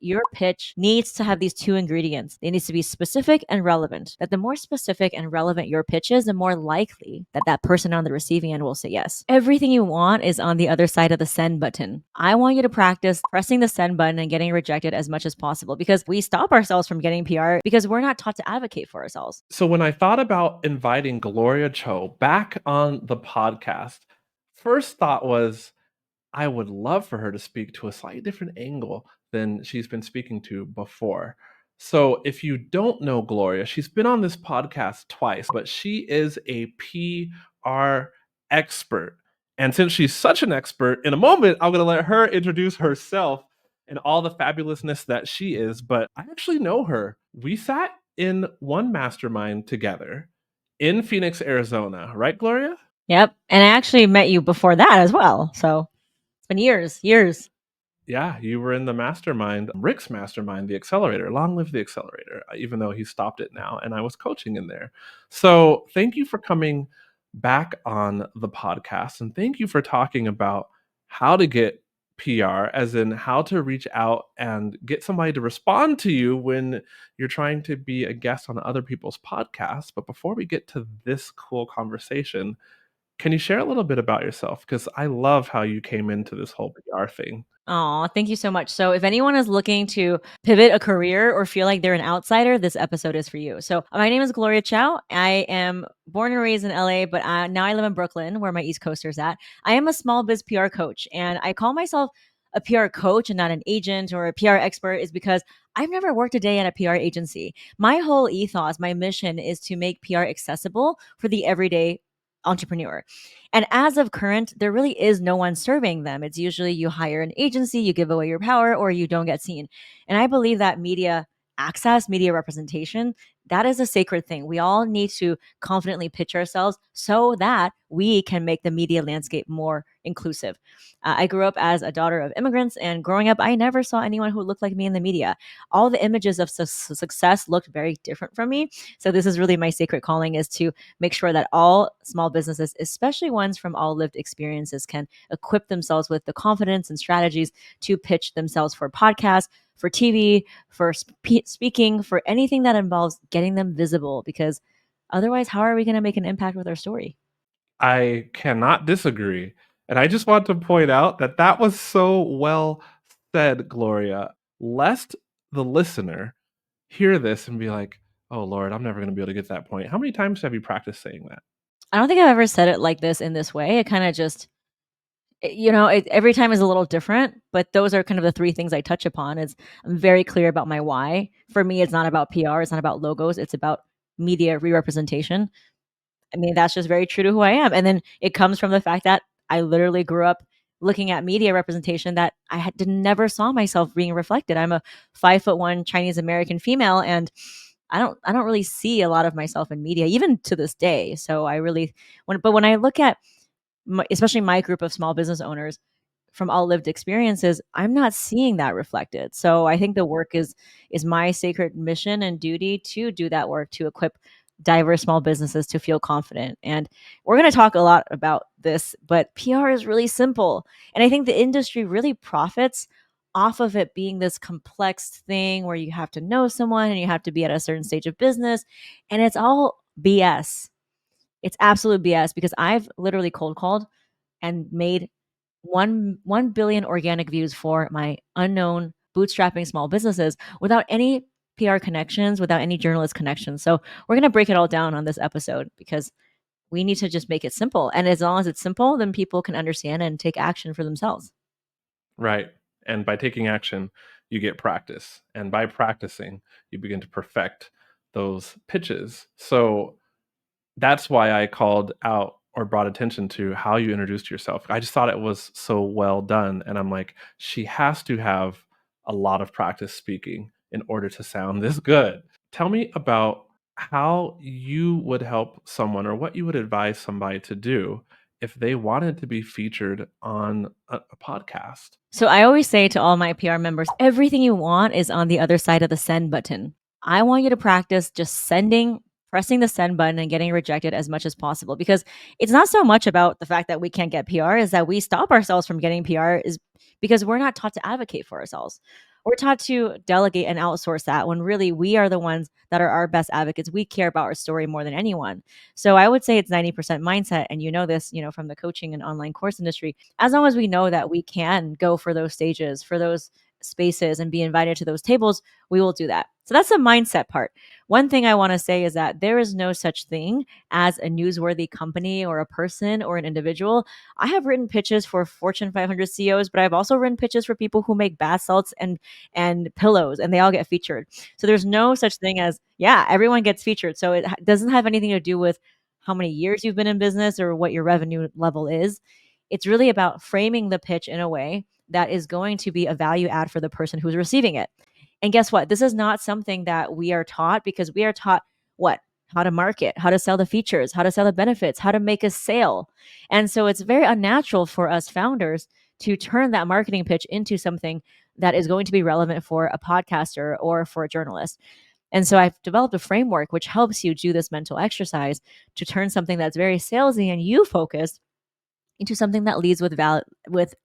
your pitch needs to have these two ingredients. It needs to be specific and relevant. That the more specific and relevant your pitch is, the more likely that that person on the receiving end will say yes. Everything you want is on the other side of the send button. I want you to practice pressing the send button and getting rejected as much as possible, because we stop ourselves from getting PR because we're not taught to advocate for ourselves. So when I thought about inviting Gloria Chou back on the podcast, first thought was I would love for her to speak to a slightly different angle than she's been speaking to before. So if you don't know Gloria, she's been on this podcast twice, but she is a PR expert. And since she's such an expert, in a moment, I'm going to let her introduce herself and all the fabulousness that she is. But I actually know her. We sat in one mastermind together in Phoenix, Arizona. Right, Gloria? Yep. And I actually met you before that as well. So it's been years. Yeah, you were in the mastermind, Rick's mastermind, the accelerator. Long live the accelerator, even though he stopped it now. And I was coaching in there. So thank you for coming back on the podcast. And thank you for talking about how to get PR, as in how to reach out and get somebody to respond to you when you're trying to be a guest on other people's podcasts. But before we get to this cool conversation, can you share a little bit about yourself? Because I love how you came into this whole PR thing. Oh, thank you so much. So if anyone is looking to pivot a career or feel like they're an outsider, this episode is for you. So my name is Gloria Chou. I am born and raised in LA, but now I live in Brooklyn, where my East Coasters at. I am a small biz PR coach, and I call myself a PR coach and not an agent or a PR expert is because I've never worked a day at a PR agency. My whole ethos, my mission is to make PR accessible for the everyday entrepreneur. And as of current, there really is no one serving them. It's usually you hire an agency, you give away your power, or you don't get seen. And I believe that media access, media representation, that is a sacred thing. We all need to confidently pitch ourselves so that we can make the media landscape more inclusive. I grew up as a daughter of immigrants, and growing up, I never saw anyone who looked like me in the media. All the images of success looked very different from me. So this is really my sacred calling, is to make sure that all small businesses, especially ones from all lived experiences, can equip themselves with the confidence and strategies to pitch themselves for podcasts, for TV, for speaking, for anything that involves getting them visible, because otherwise, how are we going to make an impact with our story? I cannot disagree. And I just want to point out that that was so well said, Gloria. Lest the listener hear this and be like, oh, Lord, I'm never going to be able to get to that point. How many times have you practiced saying that? I don't think I've ever said it like this in this way. It kind of just, every time is a little different, but those are kind of the three things I touch upon. Is I'm very clear about my why. For me, it's not about PR. It's not about logos. It's about media re-representation. I mean, that's just very true to who I am. And then it comes from the fact that I literally grew up looking at media representation that never saw myself being reflected. I'm a 5'1" Chinese American female, and I don't really see a lot of myself in media, even to this day. So I really, when I look at especially my group of small business owners from all lived experiences, I'm not seeing that reflected. So I think the work is my sacred mission and duty to do that work, to equip diverse small businesses to feel confident. And we're going to talk a lot about this, but PR is really simple. And I think the industry really profits off of it being this complex thing where you have to know someone and you have to be at a certain stage of business. And it's all BS. It's absolute BS, because I've literally cold called and made 1 billion organic views for my unknown bootstrapping small businesses without any PR connections, without any journalist connections. So we're going to break it all down on this episode, because we need to just make it simple. And as long as it's simple, then people can understand and take action for themselves. Right. And by taking action, you get practice. And by practicing, you begin to perfect those pitches. So that's why I called out or brought attention to how you introduced yourself. I just thought it was so well done. And I'm like, she has to have a lot of practice speaking in order to sound this good. Tell me about how you would help someone, or what you would advise somebody to do if they wanted to be featured on a podcast. So I always say to all my PR members, everything you want is on the other side of the send button. I want you to practice just pressing the send button and getting rejected as much as possible, because it's not so much about the fact that we can't get PR, is that we stop ourselves from getting PR is because we're not taught to advocate for ourselves. We're taught to delegate and outsource that when really we are the ones that are our best advocates. We care about our story more than anyone. So I would say it's 90% mindset. And you know this, from the coaching and online course industry. As long as we know that we can go for those stages, for those spaces and be invited to those tables, we will do that. So that's the mindset part. One thing I want to say is that there is no such thing as a newsworthy company or a person or an individual. I have written pitches for Fortune 500 CEOs, but I've also written pitches for people who make bath salts and pillows, and they all get featured. So there's no such thing as, yeah, everyone gets featured. So it doesn't have anything to do with how many years you've been in business or what your revenue level is. It's really about framing the pitch in a way that is going to be a value add for the person who's receiving it. And guess what? This is not something that we are taught, because we are taught what? How to market, how to sell the features, how to sell the benefits, how to make a sale. And so it's very unnatural for us founders to turn that marketing pitch into something that is going to be relevant for a podcaster or for a journalist. And so I've developed a framework which helps you do this mental exercise to turn something that's very salesy and you focused into something that leads with a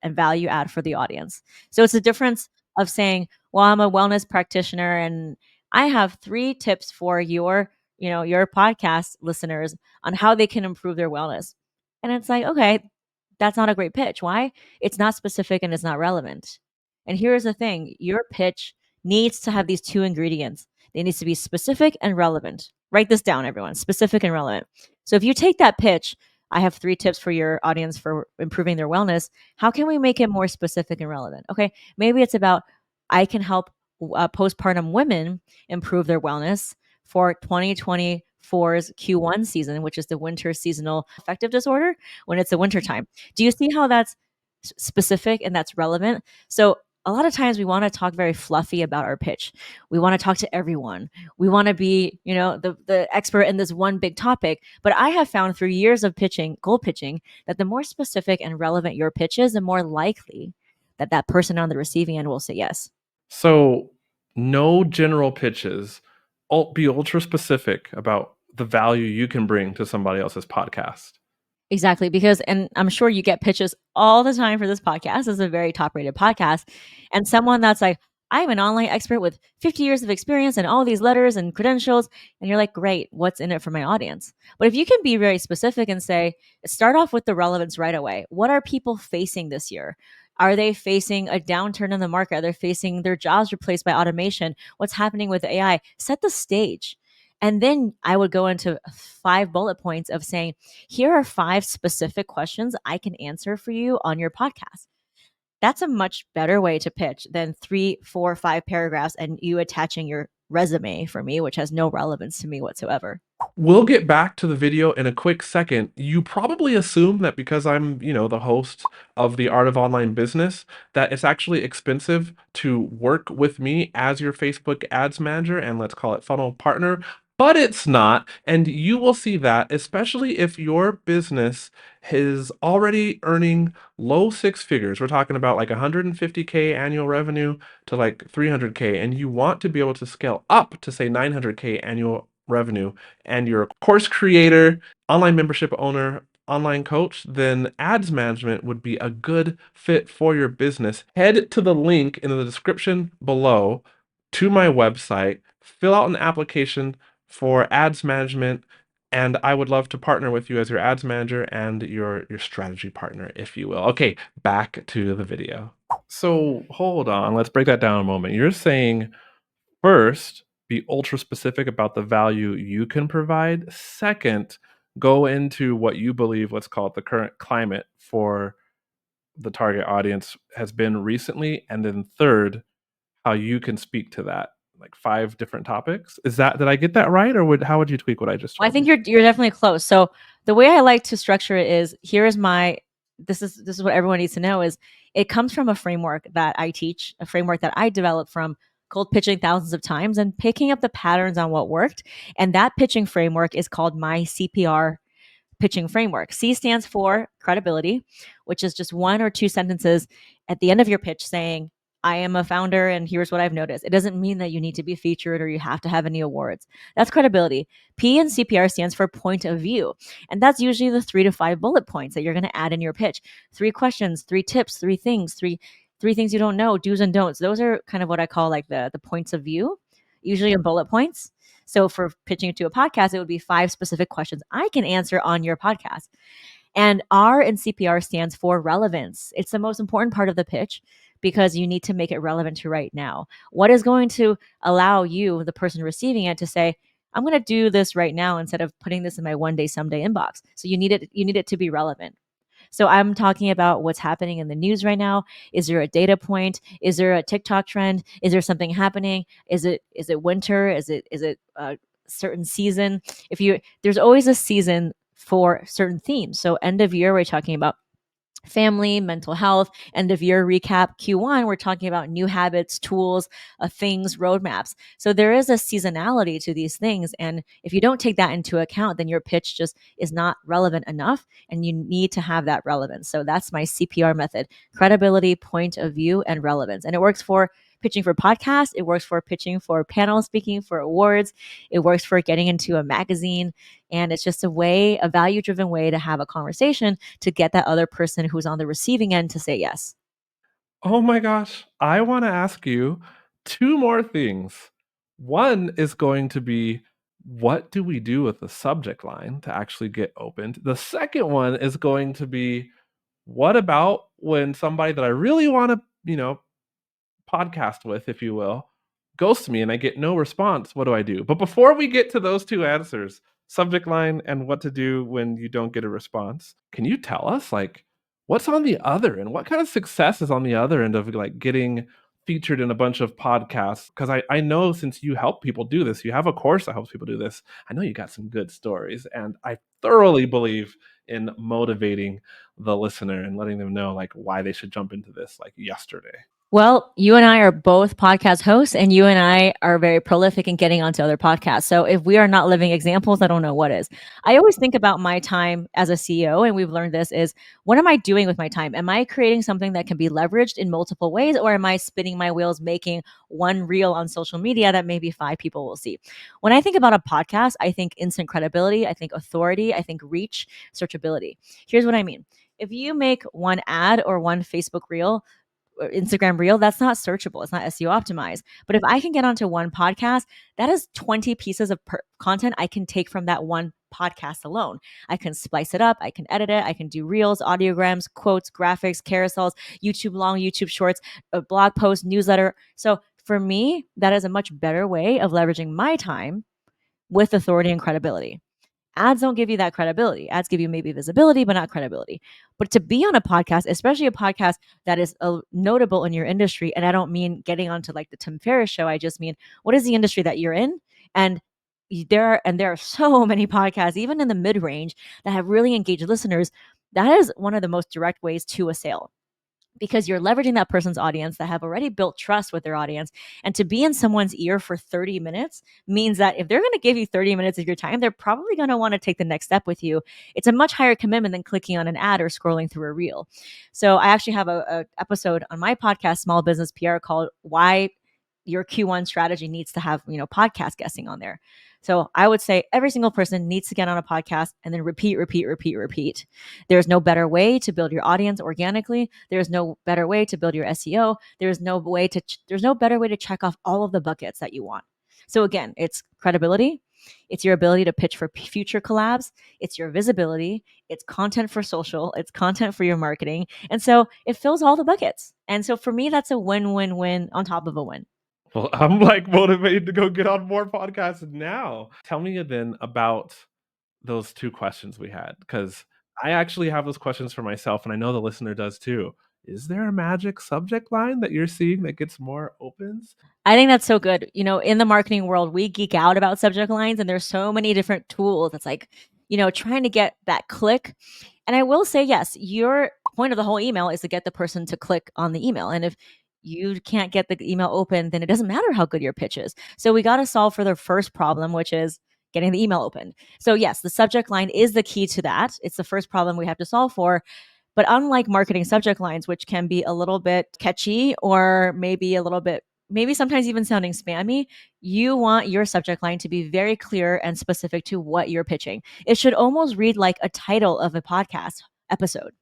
value add for the audience. So it's the difference of saying, "Well, I'm a wellness practitioner and I have 3 tips for your podcast listeners on how they can improve their wellness." And it's like, "Okay, that's not a great pitch." Why? It's not specific and it's not relevant. And here's the thing, your pitch needs to have these 2 ingredients. It needs to be specific and relevant. Write this down, everyone. Specific and relevant. So if you take that pitch, I have 3 tips for your audience for improving their wellness. How can we make it more specific and relevant? Okay, maybe it's about, I can help postpartum women improve their wellness for 2024's Q1 season, which is the winter seasonal affective disorder when it's the winter time. Do you see how that's specific and that's relevant? So a lot of times we want to talk very fluffy about our pitch. We want to talk to everyone. We want to be, the expert in this one big topic. But I have found through years of pitching, gold pitching, that the more specific and relevant your pitch is, the more likely that that person on the receiving end will say yes. So, no general pitches. Be ultra specific about the value you can bring to somebody else's podcast. Exactly, because and I'm sure you get pitches all the time for this podcast. It's a very top-rated podcast. And someone that's like, "I'm an online expert with 50 years of experience and all these letters and credentials." And you're like, "Great, what's in it for my audience?" But if you can be very specific and say, start off with the relevance right away. What are people facing this year? Are they facing a downturn in the market? Are they facing their jobs replaced by automation? What's happening with AI? Set the stage. And then I would go into 5 bullet points of saying, here are 5 specific questions I can answer for you on your podcast. That's a much better way to pitch than 3, 4, 5 paragraphs and you attaching your resume for me, which has no relevance to me whatsoever. We'll get back to the video in a quick second. You probably assume that because I'm, the host of the Art of Online Business, that it's actually expensive to work with me as your Facebook ads manager and let's call it funnel partner. But it's not, and you will see that, especially if your business is already earning low 6 figures. We're talking about like 150K annual revenue to like 300K, and you want to be able to scale up to say 900K annual revenue, and you're a course creator, online membership owner, online coach, then ads management would be a good fit for your business. Head to the link in the description below to my website, fill out an application for ads management, and I would love to partner with you as your ads manager and your strategy partner, if you will. Okay, back to the video. So hold on, let's break that down a moment. You're saying first, be ultra specific about the value you can provide. Second, go into what you believe, let's call it the current climate for the target audience has been recently. And then third, how you can speak to that. Like 5 different topics. Did I get that right? Or how would you tweak what I just Well, I told think you? you're definitely close. So the way I like to structure it is, this is what everyone needs to know is, it comes from a framework that I teach, a framework that I developed from cold pitching thousands of times and picking up the patterns on what worked. And that pitching framework is called my CPR pitching framework. C stands for credibility, which is just 1 or 2 sentences at the end of your pitch saying, "I am a founder and here's what I've noticed." It doesn't mean that you need to be featured or you have to have any awards. That's credibility. P in CPR stands for point of view. And that's usually the 3 to 5 bullet points that you're going to add in your pitch. 3 questions, 3 tips, 3 things, 3 3 things you don't know, do's and don'ts. Those are kind of what I call like the points of view, usually in bullet points. So for pitching to a podcast, it would be 5 specific questions I can answer on your podcast. And R in CPR stands for relevance. It's the most important part of the pitch because you need to make it relevant to right now. What is going to allow you, the person receiving it, to say, I'm going to do this right now instead of putting this in my one day someday inbox. So you need it to be relevant. So I'm talking about what's happening in the news right now. Is there a data point? Is there a TikTok trend? Is there something happening? Is it winter? Is it a certain season? If you There's always a season for certain themes. So end of year, we're talking about family, mental health, end of year recap. Q1, we're talking about new habits, tools, things, roadmaps. So there is a seasonality to these things. And if you don't take that into account, then your pitch just is not relevant enough. And you need to have that relevance. So that's my CPR method: credibility, point of view, and relevance. And it works for pitching for podcasts. It works for pitching for panel speaking, for awards. It works for getting into a magazine. And it's just a value driven way to have a conversation to get that other person who's on the receiving end to say yes. Oh my gosh, I wanna ask you 2 more things. One is going to be, what do we do with the subject line to actually get opened? The second one is going to be, what about when somebody that I really wanna, podcast with, if you will, ghosts me and I get no response? What do I do? But before we get to those 2 answers, subject line and what to do when you don't get a response, can you tell us, like, what's on the other end? What kind of success is on the other end of, like, getting featured in a bunch of podcasts? Because I know, since you help people do this, you have a course that helps people do this. I know you got some good stories, and I thoroughly believe in motivating the listener and letting them know, like, why they should jump into this, like, yesterday. Well, you and I are both podcast hosts, and you and I are very prolific in getting onto other podcasts. So if we are not living examples, I don't know what is. I always think about my time as a CEO, and we've learned this is, what am I doing with my time? Am I creating something that can be leveraged in multiple ways, or am I spinning my wheels making one reel on social media that maybe 5 people will see? When I think about a podcast, I think instant credibility, I think authority, I think reach, searchability. Here's what I mean. If you make one ad or one Facebook reel, or Instagram reel, that's not searchable. It's not SEO optimized. But if I can get onto one podcast, that is 20 pieces of content I can take from that one podcast alone. I can splice it up. I can edit it. I can do reels, audiograms, quotes, graphics, carousels, YouTube long, YouTube shorts, a blog post, newsletter. So for me, that is a much better way of leveraging my time with authority and credibility. Ads don't give you that credibility. Ads give you maybe visibility, but not credibility. But to be on a podcast, especially a podcast that is notable in your industry, and I don't mean getting onto like the Tim Ferriss show, I just mean, what is the industry that you're in? And there are so many podcasts, even in the mid range, that have really engaged listeners. That is one of the most direct ways to a sale, because you're leveraging that person's audience that have already built trust with their audience. And to be in someone's ear for 30 minutes means that if they're going to give you 30 minutes of your time, they're probably going to want to take the next step with you. It's a much higher commitment than clicking on an ad or scrolling through a reel. So I actually have a episode on my podcast, Small Business PR, called Why Your Q1 Strategy Needs to Have, podcast guesting on there. So I would say every single person needs to get on a podcast and then repeat, repeat, repeat, repeat. There's no better way to build your audience organically. There's no better way to build your SEO. There's no better way to check off all of the buckets that you want. So again, it's credibility, it's your ability to pitch for future collabs, it's your visibility, it's content for social, it's content for your marketing. And so it fills all the buckets. And so for me, that's a win-win-win on top of a win. Well, I'm, like, motivated to go get on more podcasts now. Tell me then about those 2 questions we had, because I actually have those questions for myself, and I know the listener does too. Is there a magic subject line that you're seeing that gets more opens? I think that's so good. In the marketing world, we geek out about subject lines, and there's so many different tools. It's like, trying to get that click. And I will say, yes, your point of the whole email is to get the person to click on the email. And if you can't get the email open, then it doesn't matter how good your pitch is. So we got to solve for the first problem, which is getting the email open. So yes, the subject line is the key to that. It's the first problem we have to solve for. But unlike marketing subject lines, which can be a little bit catchy or maybe sometimes even sounding spammy, you want your subject line to be very clear and specific to what you're pitching. It should almost read like a title of a podcast episode.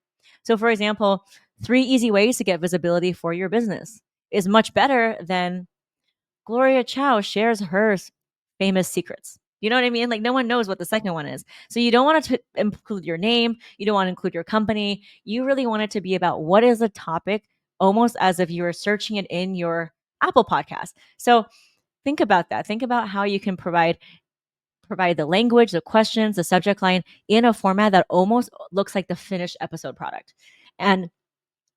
So, for example, 3 easy ways to get visibility for your business is much better than Gloria Chou shares her famous secrets. You know what I mean? Like, no one knows what the second one is. So you don't want to include your name. You don't want to include your company. You really want it to be about what is the topic, almost as if you were searching it in your Apple podcast. So think about that. Think about how you can provide the language, the questions, the subject line in a format that almost looks like the finished episode product. And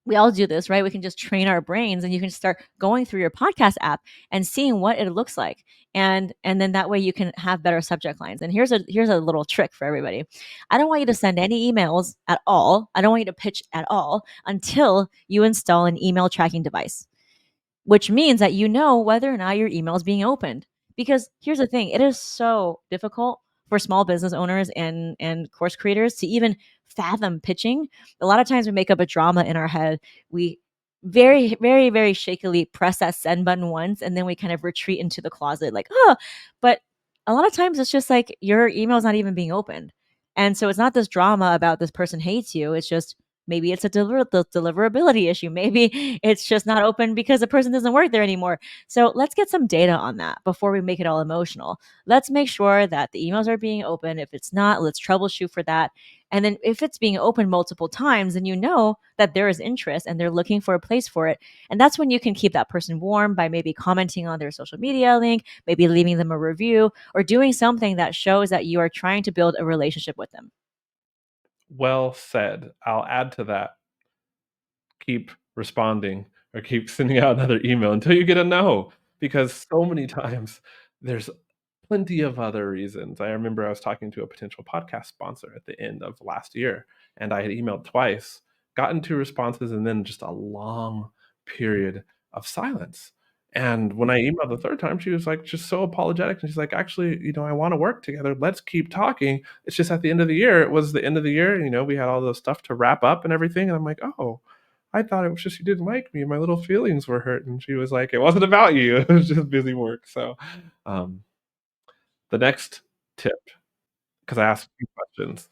we all do this, right? We can just train our brains, and you can start going through your podcast app and seeing what it looks like. And then that way you can have better subject lines. And here's a little trick for everybody. I don't want you to send any emails at all. I don't want you to pitch at all until you install an email tracking device, which means that you know whether or not your email is being opened. Because here's the thing, it is so difficult for small business owners and course creators to even fathom pitching. A lot of times we make up a drama in our head. We very, very, very shakily press that send button once, and then we kind of retreat into the closet like, oh, but a lot of times it's just like your email is not even being opened. And so it's not this drama about this person hates you. It's just maybe it's a the deliverability issue. Maybe it's just not open because the person doesn't work there anymore. So let's get some data on that before we make it all emotional. Let's make sure that the emails are being open. If it's not, let's troubleshoot for that. And then if it's being opened multiple times, then you know that there is interest and they're looking for a place for it. And that's when you can keep that person warm by maybe commenting on their social media link, maybe leaving them a review, or doing something that shows that you are trying to build a relationship with them. Well said. I'll add to that. Keep responding or keep sending out another email until you get a no, because so many times there's plenty of other reasons. I remember I was talking to a potential podcast sponsor at the end of last year, and I had emailed twice, gotten 2 responses, and then just a long period of silence. And when I emailed the 3rd time, she was, like, just so apologetic, and she's like, "Actually, I wanna work together. Let's keep talking. It's just at the end of the year." It was the end of the year, we had all those stuff to wrap up and everything, and I'm like, "Oh, I thought it was just you didn't like me, my little feelings were hurt." And she was like, "It wasn't about you. It was just busy work." So, um, the next tip, because I asked a few questions,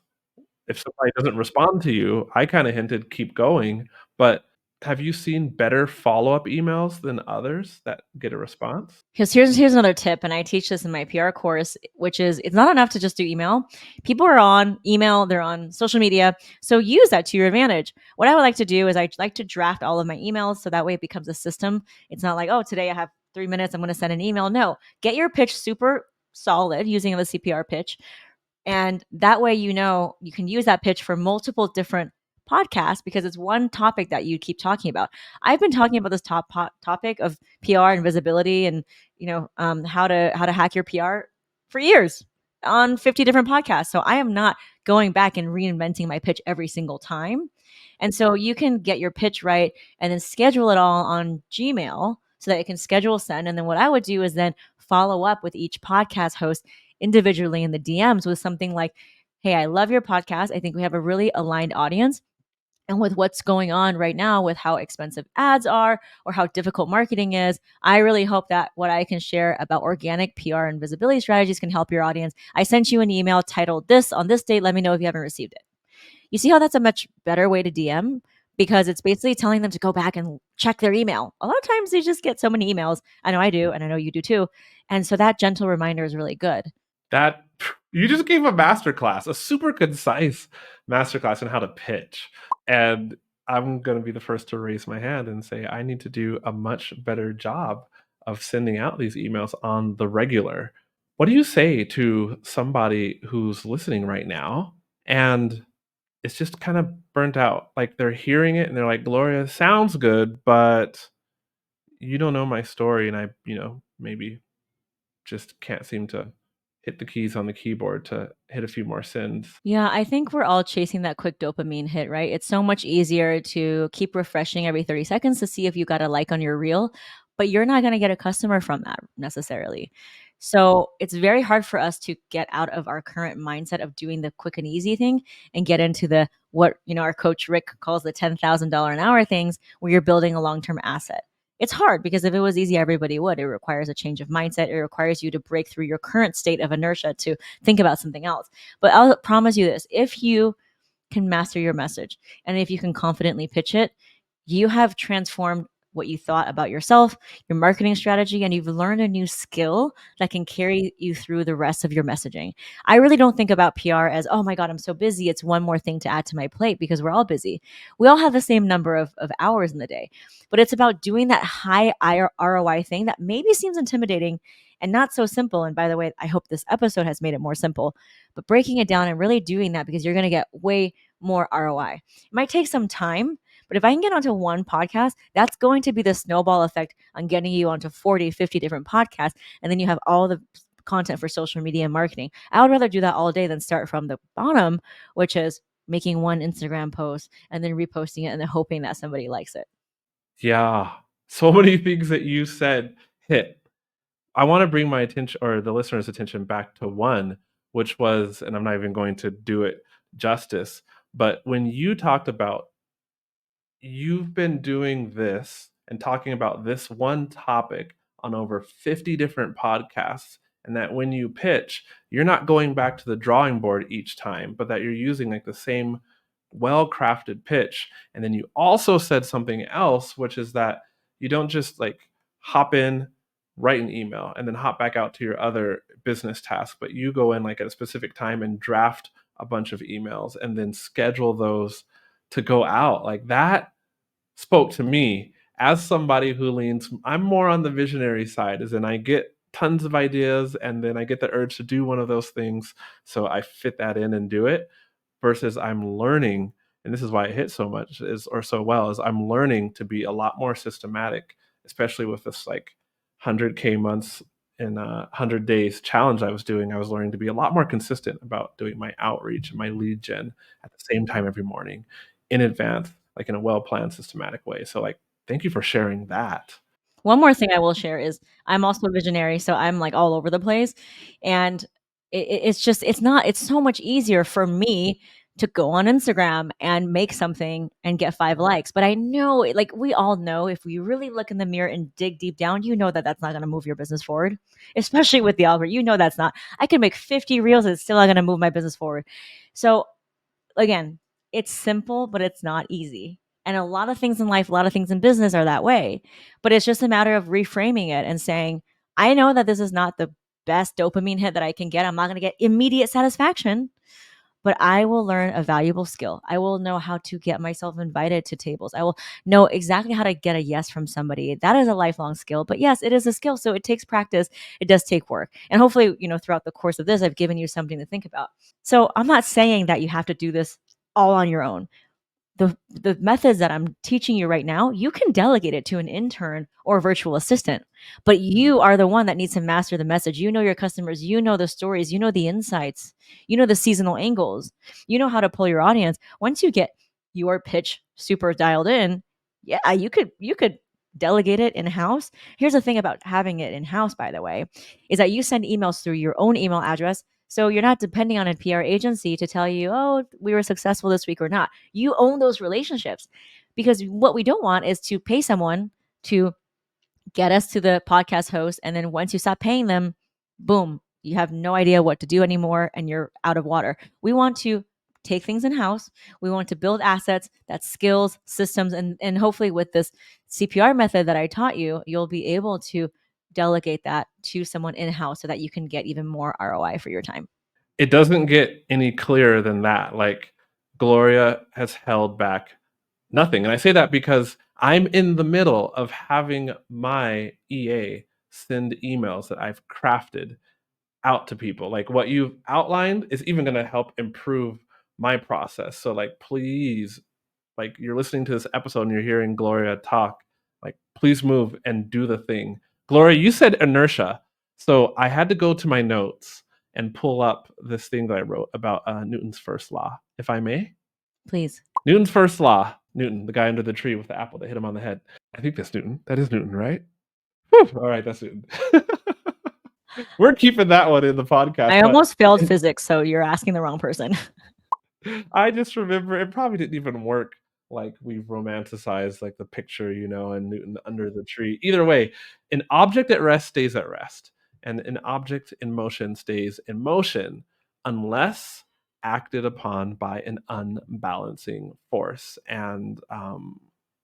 if somebody doesn't respond to you, I kinda hinted keep going, but have you seen better follow-up emails than others that get a response? Because here's another tip, and I teach this in my PR course, which is it's not enough to just do email. People are on email, they're on social media, so use that to your advantage. What I would like to do is I like to draft all of my emails so that way it becomes a system. It's not like, oh, today I have 3 minutes, I'm going to send an email. No, get your pitch super solid using the CPR pitch. And that way, you can use that pitch for multiple different podcasts because it's one topic that you keep talking about. I've been talking about this topic of PR and visibility and, how to hack your PR for years on 50 different podcasts. So I am not going back and reinventing my pitch every single time. And so you can get your pitch right and then schedule it all on Gmail so that it can schedule send. And then what I would do is then follow up with each podcast host individually in the DMs with something like, hey, I love your podcast. I think we have a really aligned audience. And with what's going on right now with how expensive ads are or how difficult marketing is, I really hope that what I can share about organic PR and visibility strategies can help your audience. I sent you an email titled this on this date. Let me know if you haven't received it. You see how that's a much better way to DM? Because it's basically telling them to go back and check their email. A lot of times they just get so many emails. I know I do, and I know you do too. And so that gentle reminder is really good. That you just gave a masterclass, a super concise masterclass on how to pitch. And I'm gonna be the first to raise my hand and say I need to do a much better job of sending out these emails on the regular. What do you say to somebody who's listening right now and it's just kind of burnt out? Like they're hearing it and they're like, "Gloria, sounds good, but you don't know my story, and I, maybe just can't seem to hit the keys on the keyboard to hit a few more sends." Yeah, I think we're all chasing that quick dopamine hit, right? It's so much easier to keep refreshing every 30 seconds to see if you got a like on your reel, but you're not going to get a customer from that necessarily. So it's very hard for us to get out of our current mindset of doing the quick and easy thing and get into the what our coach Rick calls the $10,000 an hour things where you're building a long-term asset. It's hard because if it was easy, everybody would. It requires a change of mindset. It requires you to break through your current state of inertia to think about something else. But I'll promise you this, if you can master your message and if you can confidently pitch it, You have transformed what you thought about yourself, your marketing strategy, and you've learned a new skill that can carry you through the rest of your messaging. I really don't think about PR as, oh my God, I'm so busy. It's one more thing to add to my plate, because we're all busy. We all have the same number of hours in the day, but it's about doing that high ROI thing that maybe seems intimidating and not so simple. And by the way, I hope this episode has made it more simple, but breaking it down and really doing that, because you're going to get way more ROI. It might take some time, but if I can get onto one podcast, that's going to be the snowball effect on getting you onto 40, 50 different podcasts. And then you have all the content for social media and marketing. I would rather do that all day than start from the bottom, which is making one Instagram post and then reposting it and then hoping that somebody likes it. Yeah. So many things that you said hit. I want to bring my attention, or the listener's attention, back to one, which was, and I'm not even going to do it justice, but when you talked about you've been doing this and talking about this one topic on over 50 different podcasts, and that when you pitch, you're not going back to the drawing board each time, but that you're using like the same well-crafted pitch. And then you also said something else, which is that you don't just like hop in, write an email, and then hop back out to your other business task, but you go in like at a specific time and draft a bunch of emails and then schedule those to go out. Like that spoke to me as somebody who leans, I'm more on the visionary side, as in I get tons of ideas and then I get the urge to do one of those things, so I fit that in and do it, versus I'm learning, and this is why it hit so much is, or so well, is I'm learning to be a lot more systematic, especially with this like 100K months in 100 days challenge I was doing. I was learning to be a lot more consistent about doing my outreach and my lead gen at the same time every morning in advance, like in a well-planned, systematic way. So like, thank you for sharing that. One more thing I will share is I'm also a visionary, so I'm like all over the place, and it's just it's so much easier for me to go on Instagram and make something and get 5 likes. But I know, like we all know, if we really look in the mirror and dig deep down, you know that that's not going to move your business forward, especially with the algorithm. You know that's not. I can make 50 reels; it's still not going to move my business forward. So again, it's simple, but it's not easy. And a lot of things in life, a lot of things in business are that way. But it's just a matter of reframing it and saying, I know that this is not the best dopamine hit that I can get. I'm not going to get immediate satisfaction, but I will learn a valuable skill. I will know how to get myself invited to tables. I will know exactly how to get a yes from somebody. That is a lifelong skill. But yes, it is a skill. So it takes practice. It does take work. And hopefully, throughout the course of this, I've given you something to think about. So I'm not saying that you have to do this all on your own. The methods that I'm teaching you right now, you can delegate it to an intern or a virtual assistant, but you are the one that needs to master the message. You know your customers, you know the stories, you know the insights, you know the seasonal angles, you know how to pull your audience. Once you get your pitch super dialed in, yeah, you could delegate it in house. Here's the thing about having it in house, by the way, is that you send emails through your own email address. So you're not depending on a PR agency to tell you, oh, we were successful this week or not. You own those relationships, because what we don't want is to pay someone to get us to the podcast host. And then once you stop paying them, boom, you have no idea what to do anymore and you're out of water. We want to take things in house. We want to build assets, that's skills, systems, and hopefully with this CPR method that I taught you, you'll be able to delegate that to someone in house so that you can get even more ROI for your time. It doesn't get any clearer than that. Like, Gloria has held back nothing. And I say that because I'm in the middle of having my EA send emails that I've crafted out to people. Like, what you've outlined is even going to help improve my process. So like, please, like, you're listening to this episode and you're hearing Gloria talk, like, please move and do the thing. Gloria, you said inertia. So I had to go to my notes and pull up this thing that I wrote about Newton's first law, if I may. Please. Newton's first law. Newton, the guy under the tree with the apple that hit him on the head. I think that's Newton. That is Newton, right? Whew, all right, that's Newton. We're keeping that one in the podcast. I But almost failed physics, so you're asking the wrong person. I just remember it probably didn't even work. Like, we've romanticized like the picture, and Newton under the tree. Either way, an object at rest stays at rest, and an object in motion stays in motion unless acted upon by an unbalancing force. And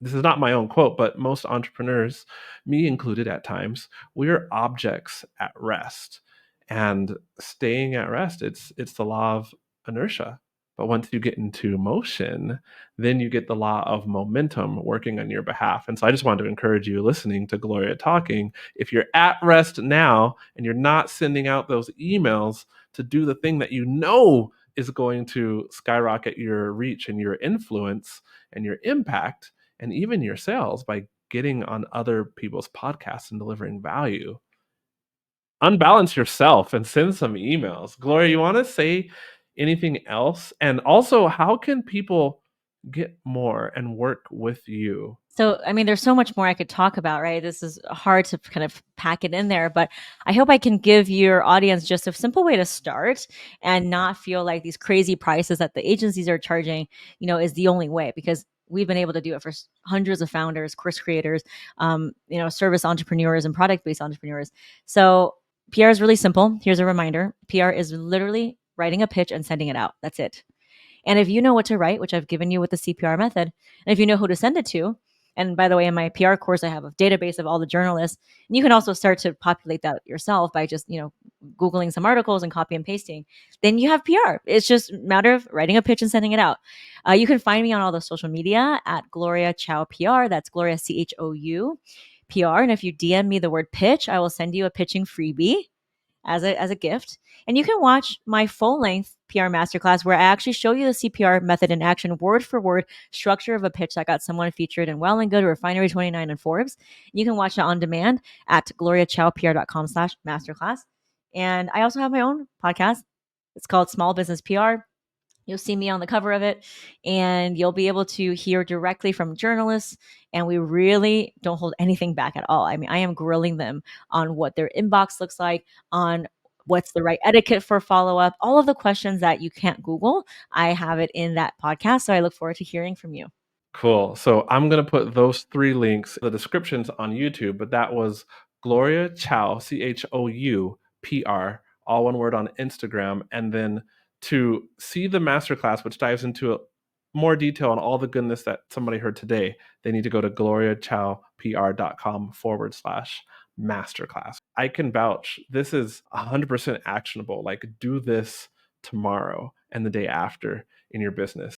this is not my own quote, but most entrepreneurs, me included at times, we're objects at rest. And staying at rest, it's the law of inertia. But once you get into motion, then you get the law of momentum working on your behalf. And so I just wanted to encourage you listening to Gloria talking. If you're at rest now and you're not sending out those emails to do the thing that you know is going to skyrocket your reach and your influence and your impact and even your sales by getting on other people's podcasts and delivering value, unbalance yourself and send some emails. Gloria, you want to say anything else? And also, how can people get more and work with you? So, I mean, there's so much more I could talk about, right? This is hard to kind of pack it in there, but I hope I can give your audience just a simple way to start and not feel like these crazy prices that the agencies are charging, is the only way, because we've been able to do it for hundreds of founders, course creators, service entrepreneurs and product-based entrepreneurs. So PR is really simple. Here's a reminder. PR is literally writing a pitch and sending it out. That's it. And if you know what to write, which I've given you with the CPR method, and if you know who to send it to, and by the way, in my PR course, I have a database of all the journalists. And you can also start to populate that yourself by just, Googling some articles and copy and pasting. Then you have PR. It's just a matter of writing a pitch and sending it out. You can find me on all the social media at Gloria Chou PR. That's Gloria Chou PR. And if you DM me the word pitch, I will send you a pitching freebie as a gift. And you can watch my full length PR masterclass where I actually show you the CPR method in action, word for word, structure of a pitch that got someone featured in Well and Good, Refinery 29, and Forbes. You can watch it on demand at gloriachoupr.com/masterclass. And I also have my own podcast. It's called Small Business PR. You'll see me on the cover of it, and you'll be able to hear directly from journalists. And we really don't hold anything back at all. I mean, I am grilling them on what their inbox looks like, on what's the right etiquette for follow up, all of the questions that you can't Google. I have it in that podcast. So I look forward to hearing from you. Cool. So I'm going to put those 3 links, the descriptions on YouTube, but that was Gloria Chou, Chou PR, all one word on Instagram. And then to see the masterclass, which dives into more detail on all the goodness that somebody heard today, they need to go to gloriachoupr.com/masterclass. I can vouch this is 100% actionable. Like, do this tomorrow and the day after in your business.